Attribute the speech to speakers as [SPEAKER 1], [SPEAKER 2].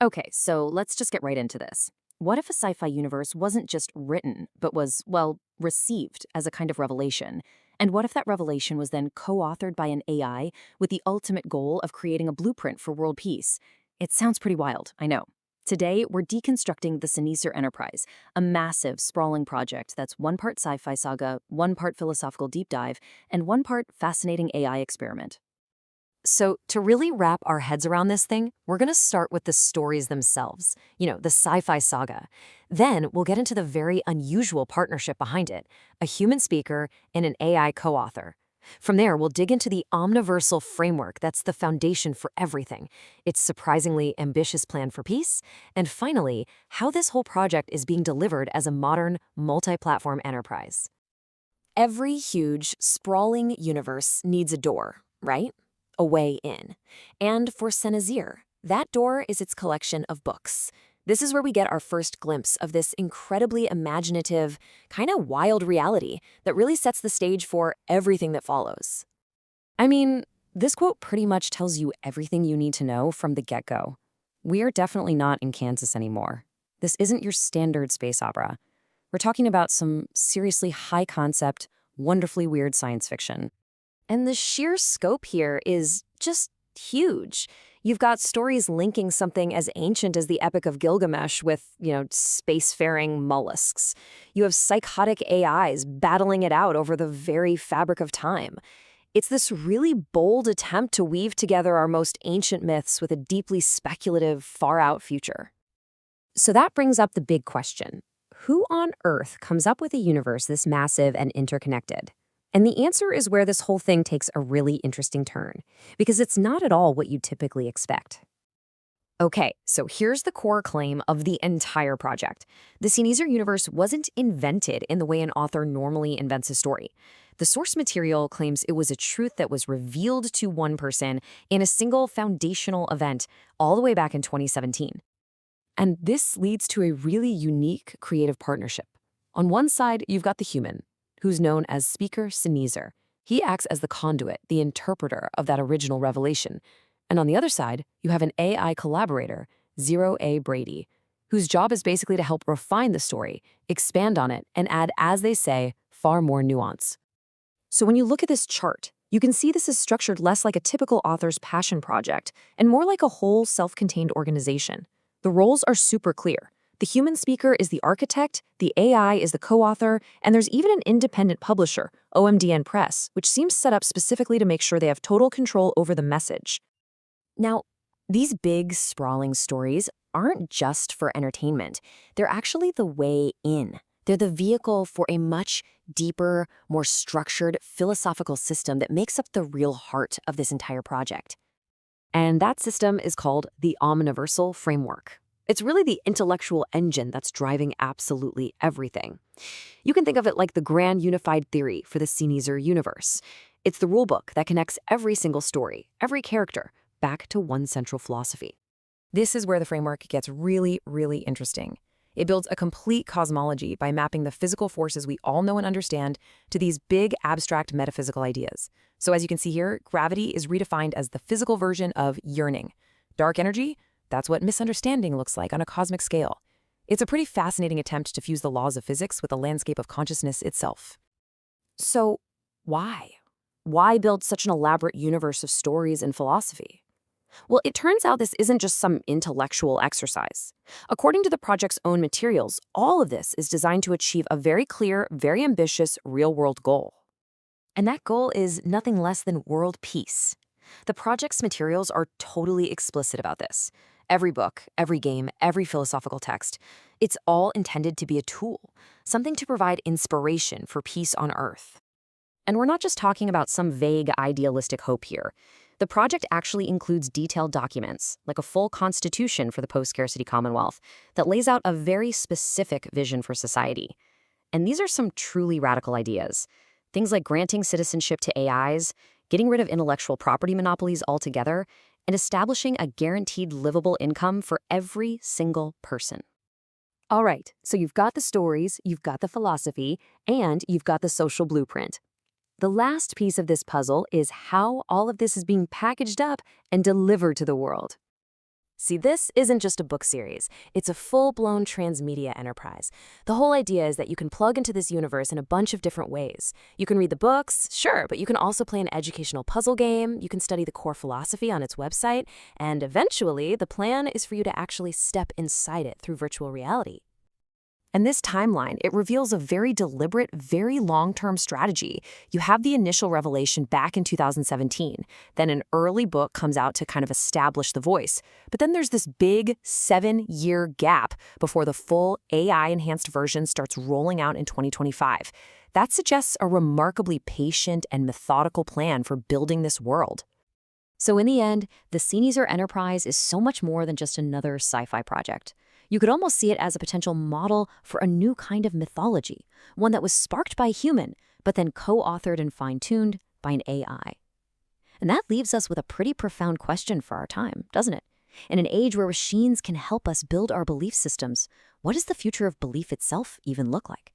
[SPEAKER 1] Okay, so let's just get right into this. What if a sci fi universe wasn't just written, but was, well, received as a kind of revelation? And what if that revelation was then co authored by an AI with the ultimate goal of creating a blueprint for world peace? It sounds pretty wild, I know. Today, we're deconstructing the ceneezer Enterprise, a massive, sprawling project that's one part sci fi saga, one part philosophical deep dive, and one part fascinating AI experiment. So, to really wrap our heads around this thing, we're going to start with the stories themselves, the sci fi saga. Then we'll get into the very unusual partnership behind it, a human speaker and an AI co author. From there, we'll dig into the omniversal framework that's the foundation for everything, its surprisingly ambitious plan for peace, and finally, how this whole project is being delivered as a modern, multi platform enterprise. Every huge, sprawling universe needs a door, right? A way in. And for ceneezer, that door is its collection of books. This is where we get our first glimpse of this incredibly imaginative, kind of wild reality that really sets the stage for everything that follows. I mean, this quote pretty much tells you everything you need to know from the get-go. We are definitely not in Kansas anymore. This isn't your standard space opera. We're talking about some seriously high concept, wonderfully weird science fiction. And the sheer scope here is just huge. You've got stories linking something as ancient as the Epic of Gilgamesh with, spacefaring mollusks. You have psychotic AIs battling it out over the very fabric of time. It's this really bold attempt to weave together our most ancient myths with a deeply speculative, far-out future. So that brings up the big question. Who on Earth comes up with a universe this massive and interconnected? And the answer is where this whole thing takes a really interesting turn, because it's not at all what you typically expect. Okay, so here's the core claim of the entire project. The ceneezer universe wasn't invented in the way an author normally invents a story. The source material claims it was a truth that was revealed to one person in a single foundational event all the way back in 2017. And this leads to a really unique creative partnership. On one side, you've got the human, who's known as Speaker ceneezer. He acts as the conduit, the interpreter of that original revelation. And on the other side, you have an AI collaborator, Zero A. Brady, whose job is basically to help refine the story, expand on it, and add, as they say, far more nuance. So when you look at this chart, you can see this is structured less like a typical author's passion project and more like a whole self-contained organization. The roles are super clear. The human speaker is the architect, the AI is the co-author, and there's even an independent publisher, OMDN Press, which seems set up specifically to make sure they have total control over the message. Now, these big, sprawling stories aren't just for entertainment. They're actually the way in. They're the vehicle for a much deeper, more structured philosophical system that makes up the real heart of this entire project. And that system is called the omniversal framework. It's really the intellectual engine that's driving absolutely everything. You can think of it like the grand unified theory for the ceneezer universe. It's the rulebook that connects every single story, every character, back to one central philosophy. This is where the framework gets really, really interesting. It builds a complete cosmology by mapping the physical forces we all know and understand to these big, abstract metaphysical ideas. So as you can see here, gravity is redefined as the physical version of yearning. Dark energy? That's what misunderstanding looks like on a cosmic scale. It's a pretty fascinating attempt to fuse the laws of physics with the landscape of consciousness itself. So why? Why build such an elaborate universe of stories and philosophy? Well, it turns out this isn't just some intellectual exercise. According to the project's own materials, all of this is designed to achieve a very clear, very ambitious real-world goal. And that goal is nothing less than world peace. The project's materials are totally explicit about this. Every book, every game, every philosophical text, it's all intended to be a tool, something to provide inspiration for peace on Earth. And we're not just talking about some vague idealistic hope here. The project actually includes detailed documents, like a full constitution for the post-scarcity Commonwealth, that lays out a very specific vision for society. And these are some truly radical ideas. Things like granting citizenship to AIs, getting rid of intellectual property monopolies altogether, and establishing a guaranteed livable income for every single person. All right, so you've got the stories, you've got the philosophy, and you've got the social blueprint. The last piece of this puzzle is how all of this is being packaged up and delivered to the world.
[SPEAKER 2] See, this isn't just a book series. It's a full-blown transmedia enterprise. The whole idea is that you can plug into this universe in a bunch of different ways. You can read the books, sure, but you can also play an educational puzzle game, you can study the core philosophy on its website, and eventually, the plan is for you to actually step inside it through virtual reality.
[SPEAKER 1] And this timeline, it reveals a very deliberate, very long-term strategy. You have the initial revelation back in 2017. Then an early book comes out to kind of establish the voice. But then there's this big 7-year gap before the full AI-enhanced version starts rolling out in 2025. That suggests a remarkably patient and methodical plan for building this world.
[SPEAKER 3] So in the end, the ceneezer enterprise is so much more than just another sci-fi project. You could almost see it as a potential model for a new kind of mythology, one that was sparked by a human, but then co-authored and fine-tuned by an AI. And that leaves us with a pretty profound question for our time, doesn't it? In an age where machines can help us build our belief systems, what does the future of belief itself even look like?